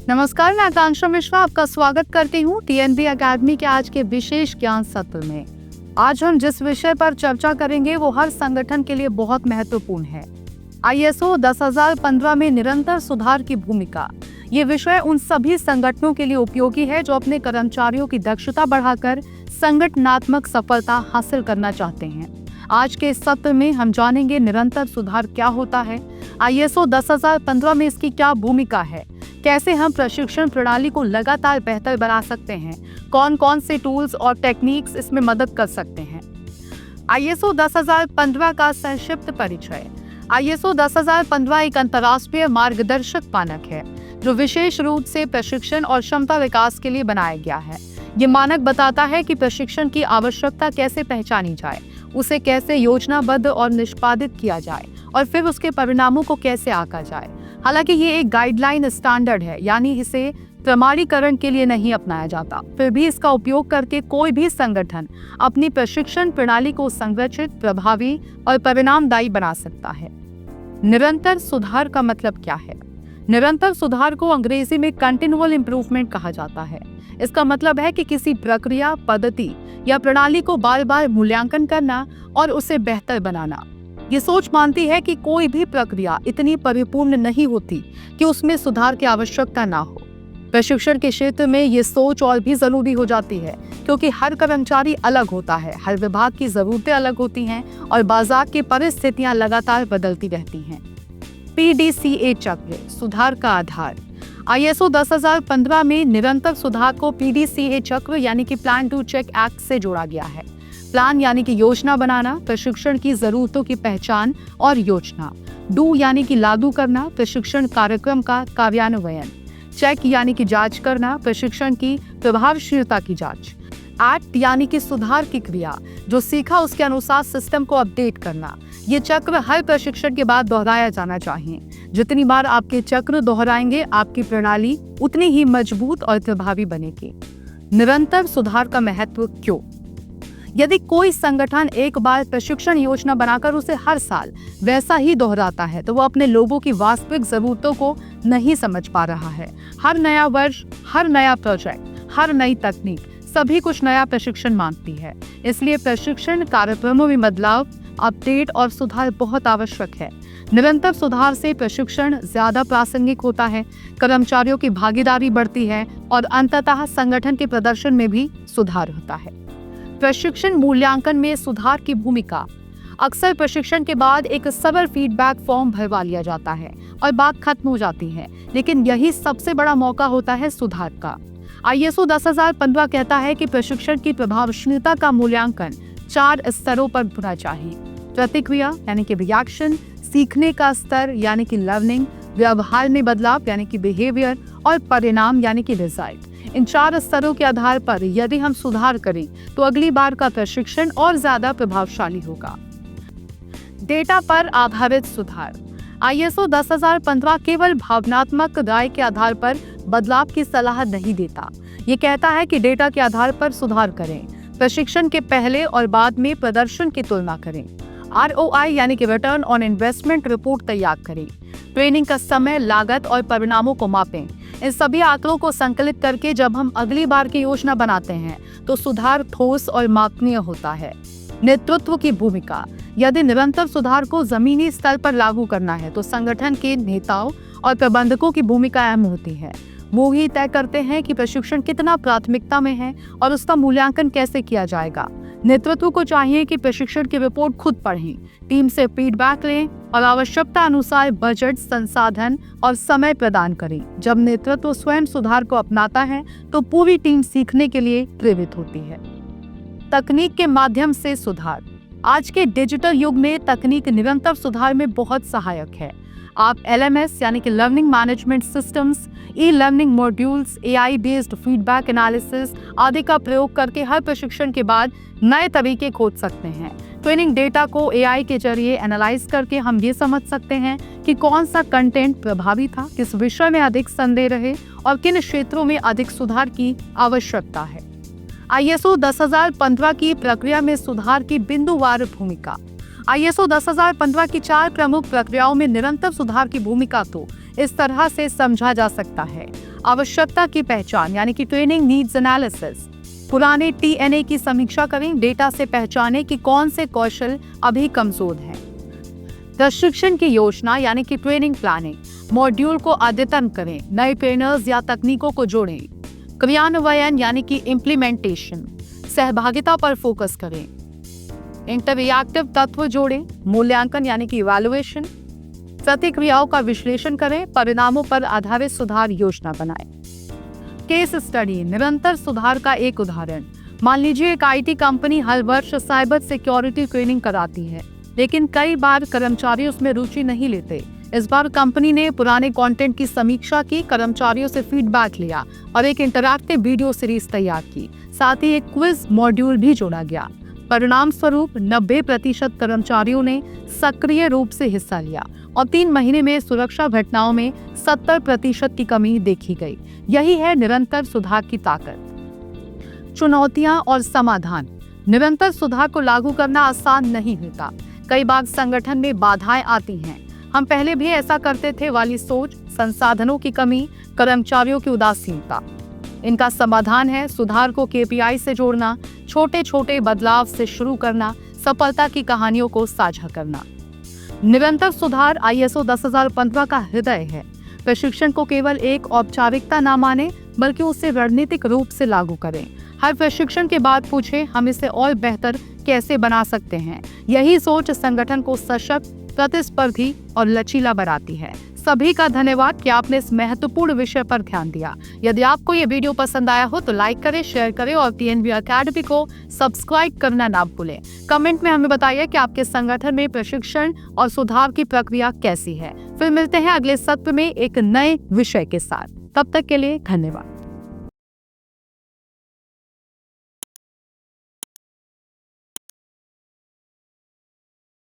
नमस्कार, मैं आकांक्षा मिश्रा आपका स्वागत करती हूँ टीएनबी अकेडमी के आज के विशेष ज्ञान सत्र में। आज हम जिस विषय पर चर्चा करेंगे वो हर संगठन के लिए बहुत महत्वपूर्ण है। ISO 10015 में निरंतर सुधार की भूमिका। ये विषय उन सभी संगठनों के लिए उपयोगी है जो अपने कर्मचारियों की दक्षता बढ़ाकर संगठनात्मक सफलता हासिल करना चाहते हैं। आज के इस सत्र में हम जानेंगे निरंतर सुधार क्या होता है, ISO 10015 में इसकी क्या भूमिका है, कैसे हम प्रशिक्षण प्रणाली को लगातार बेहतर बना सकते हैं, कौन कौन से टूल्स और टेक्निक्स इसमें मदद कर सकते हैं। ISO 10015 का संक्षिप्त परिचय। ISO 10015 एक अंतर्राष्ट्रीय मार्गदर्शक मानक है जो विशेष रूप से प्रशिक्षण और क्षमता विकास के लिए बनाया गया है। ये मानक बताता है कि प्रशिक्षण की आवश्यकता कैसे पहचानी जाए, उसे कैसे योजनाबद्ध और निष्पादित किया जाए और फिर उसके परिणामों को कैसे आंका जाए। हालांकि ये एक गाइडलाइन स्टैंडर्ड है, यानी इसे प्रमाणीकरण के लिए नहीं अपनाया जाता, फिर भी इसका उपयोग करके कोई भी संगठन अपनी प्रशिक्षण प्रणाली को संरचित, प्रभावी और परिणामदायी बना सकता है। निरंतर सुधार का मतलब क्या है? निरंतर सुधार को अंग्रेजी में कंटिन्यूअल इम्प्रूवमेंट कहा जाता है। इसका मतलब है कि किसी प्रक्रिया, पद्धति या प्रणाली को बार बार मूल्यांकन करना और उसे बेहतर बनाना। ये सोच मानती है कि कोई भी प्रक्रिया इतनी परिपूर्ण नहीं होती कि उसमें सुधार की आवश्यकता ना हो। प्रशिक्षण के क्षेत्र में ये सोच और भी जरूरी हो जाती है क्योंकि हर कर्मचारी अलग होता है, हर विभाग की जरूरतें अलग होती हैं और बाजार की परिस्थितियां लगातार बदलती रहती हैं। PDCA चक्र, सुधार का आधार। ISO 10015 में निरंतर सुधार को PDCA चक्र यानी कि प्लान टू चेक एक्ट से जोड़ा गया है। प्लान यानी कि योजना बनाना, प्रशिक्षण की जरूरतों की पहचान और योजना। डू यानी कि लागू करना, प्रशिक्षण कार्यक्रम का कार्यान्वयन। चेक यानी कि जांच करना, प्रशिक्षण की प्रभावशीलता की जांच। एक्ट यानी कि सुधार की क्रिया, जो सीखा उसके अनुसार सिस्टम को अपडेट करना। ये चक्र हर प्रशिक्षण के बाद दोहराया जाना चाहिए। जितनी बार आपके चक्र दोहराएंगे, आपकी प्रणाली उतनी ही मजबूत और प्रभावी बनेगी। निरंतर सुधार का महत्व क्यों? यदि कोई संगठन एक बार प्रशिक्षण योजना बनाकर उसे हर साल वैसा ही दोहराता है तो वो अपने लोगों की वास्तविक जरूरतों को नहीं समझ पा रहा है। हर नया वर्ष, हर नया प्रोजेक्ट, हर नई तकनीक, सभी कुछ नया प्रशिक्षण मांगती है। इसलिए प्रशिक्षण कार्यक्रमों में बदलाव, अपडेट और सुधार बहुत आवश्यक है। निरंतर सुधार से प्रशिक्षण ज्यादा प्रासंगिक होता है, कर्मचारियों की भागीदारी बढ़ती है और अंततः संगठन के प्रदर्शन में भी सुधार होता है। प्रशिक्षण मूल्यांकन में सुधार की भूमिका। अक्सर प्रशिक्षण के बाद एक सरल फीडबैक फॉर्म भरवा लिया जाता है और बात खत्म हो जाती है, लेकिन यही सबसे बड़ा मौका होता है सुधार का। ISO 10015 कहता है कि प्रशिक्षण की प्रभावशीलता का मूल्यांकन 4 स्तरों पर होना चाहिए। प्रतिक्रिया यानी कि रिएक्शन, सीखने का स्तर यानी कि लर्निंग, व्यवहार में बदलाव यानी कि बिहेवियर और परिणाम यानी कि रिजल्ट। इन 4 स्तरों के आधार पर यदि हम सुधार करें तो अगली बार का प्रशिक्षण और ज्यादा प्रभावशाली होगा। डेटा पर आधारित सुधार। ISO 10015 केवल भावनात्मक राय के आधार पर बदलाव की सलाह नहीं देता। ये कहता है कि डेटा के आधार पर सुधार करें, प्रशिक्षण के पहले और बाद में प्रदर्शन की तुलना करें। ROI यानी कि रिटर्न ऑन इन्वेस्टमेंट रिपोर्ट तैयार करें। ट्रेनिंग का समय, लागत और परिणामों को मापें। इन सभी आंकड़ों को संकलित करके जब हम अगली बार की योजना बनाते हैं तो सुधार ठोस और मापनीय होता है। नेतृत्व की भूमिका। यदि निरंतर सुधार को जमीनी स्तर पर लागू करना है तो संगठन के नेताओं और प्रबंधकों की भूमिका अहम होती है। वो ही तय करते हैं कि प्रशिक्षण कितना प्राथमिकता में है और उसका मूल्यांकन कैसे किया जाएगा। नेतृत्व को चाहिए कि प्रशिक्षण की रिपोर्ट खुद पढ़ें, टीम से फीडबैक लें और आवश्यकता अनुसार बजट, संसाधन और समय प्रदान करें। जब नेतृत्व स्वयं सुधार को अपनाता है तो पूरी टीम सीखने के लिए प्रेरित होती है। तकनीक के माध्यम से सुधार। आज के डिजिटल युग में तकनीक निरंतर सुधार में बहुत सहायक है। आप LMS यानी कि learning management systems, e-learning modules, AI based feedback analysis आदि का प्रयोग करके हर प्रशिक्षण के बाद नए तरीके खोज सकते हैं। ट्रेनिंग डेटा को AI के जरिए एनालाइज करके हम ये समझ सकते हैं कि कौन सा कंटेंट प्रभावी था, किस विषय में अधिक संदेह रहे और किन क्षेत्रों में अधिक सुधार की आवश्यकता है। ISO 10015 की प्रक्रिया में सुधार की बिंदुवार भूमिका। ISO 10015 की 4 प्रमुख प्रक्रियाओं में निरंतर सुधार की भूमिका तो इस तरह से समझा जा सकता है। आवश्यकता की पहचान यानी कि ट्रेनिंग नीड्स एनालिसिस, पुराने TNA की समीक्षा करें, डेटा से पहचानें कि कौन से कौशल अभी कमजोर हैं। प्रशिक्षण की योजना यानी कि ट्रेनिंग प्लानिंग, मॉड्यूल को अद्यतन करें, नए ट्रेनर्स या तकनीकों को जोड़ें। क्रियान्वयन यानी कि इम्प्लीमेंटेशन, सहभागिता पर फोकस करें। इंटरएक्टिव तत्व जोड़ें, मूल्यांकन यानी कि इवैल्यूएशन, प्रतिक्रियाओं का विश्लेषण करें, परिणामों पर आधारित सुधार योजना बनाएं। केस स्टडी, निरंतर सुधार का एक उदाहरण। मान लीजिए एक IT कंपनी हर वर्ष साइबर सिक्योरिटी ट्रेनिंग कराती है, लेकिन कई बार कर्मचारी उसमें रुचि नहीं लेते। इस बार कंपनी ने पुराने कंटेंट की समीक्षा की, कर्मचारियों से फीडबैक लिया और एक इंटरैक्टिव वीडियो सीरीज तैयार की। साथ ही एक क्विज मॉड्यूल भी जोड़ा गया। परिणाम स्वरूप 90% कर्मचारियों ने सक्रिय रूप से हिस्सा लिया और 3 महीने में सुरक्षा घटनाओं में 70% की कमी देखी गई। यही है निरंतर सुधार की ताकत। चुनौतियां और समाधान। निरंतर सुधार को लागू करना आसान नहीं होता। कई बार संगठन में बाधाएं आती हैं। हम पहले भी ऐसा करते थे वाली सोच, संसाधनों की कमी, कर्मचारियों की उदासीनता। इनका समाधान है सुधार को KPI से जोड़ना, छोटे छोटे बदलाव से शुरू करना, सफलता की कहानियों को साझा करना। निरंतर सुधार ISO 10015 का हृदय है। प्रशिक्षण को केवल एक औपचारिकता न माने, बल्कि उसे रणनीतिक रूप से लागू करें। हर प्रशिक्षण के बाद पूछें, हम इसे और बेहतर कैसे बना सकते हैं। यही सोच संगठन को सशक्त, प्रतिस्पर्धी और लचीला बनाती है। सभी का धन्यवाद कि आपने इस महत्वपूर्ण विषय पर ध्यान दिया। यदि आपको ये वीडियो पसंद आया हो तो लाइक करें, शेयर करें और TNB अकेडमी को सब्सक्राइब करना ना भूलें। कमेंट में हमें बताइए कि आपके संगठन में प्रशिक्षण और सुधार की प्रक्रिया कैसी है। फिर मिलते हैं अगले सत्र में एक नए विषय के साथ। तब तक के लिए धन्यवाद।